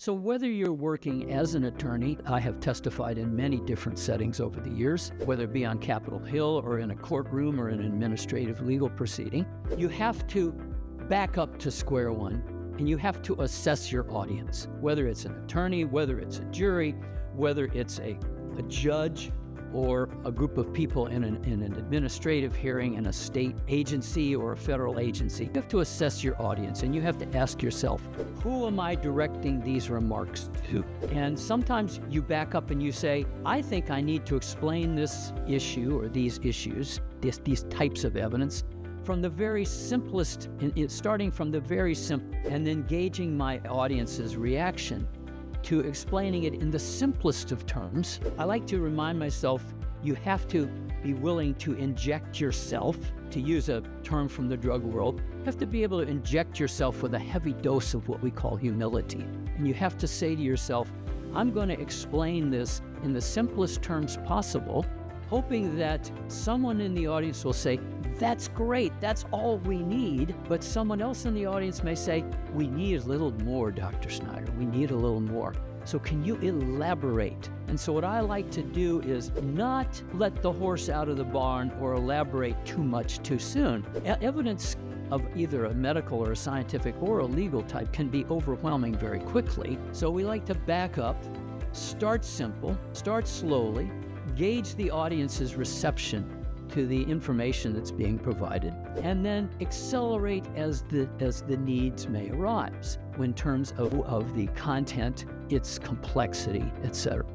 So whether you're working as an attorney, I have testified in many different settings over the years, whether it be on Capitol Hill or in a courtroom or in an administrative legal proceeding, you have to back up to square one and you have to assess your audience, whether it's an attorney, whether it's a jury, whether it's a judge or a group of people in an administrative hearing in a state agency or a federal agency. You have to assess your audience and you have to ask yourself, who am I directing these remarks to? And sometimes you back up and you say, I think I need to explain this issue or these issues, these types of evidence, from the very simplest, starting from the very simple and then gauging my audience's reaction to explaining it in the simplest of terms. I like to remind myself, you have to be willing to inject yourself, to use a term from the drug world. You have to be able to inject yourself with a heavy dose of what we call humility. And you have to say to yourself, I'm going to explain this in the simplest terms possible, hoping that someone in the audience will say, that's great, that's all we need. But someone else in the audience may say, we need a little more, Dr. Snyder, we need a little more. So can you elaborate? And so what I like to do is not let the horse out of the barn or elaborate too much too soon. Evidence of either a medical or a scientific or a legal type can be overwhelming very quickly. So we like to back up, start simple, start slowly, gauge the audience's reception to the information that's being provided, and then accelerate as the needs may arise in terms of the content, its complexity, etc.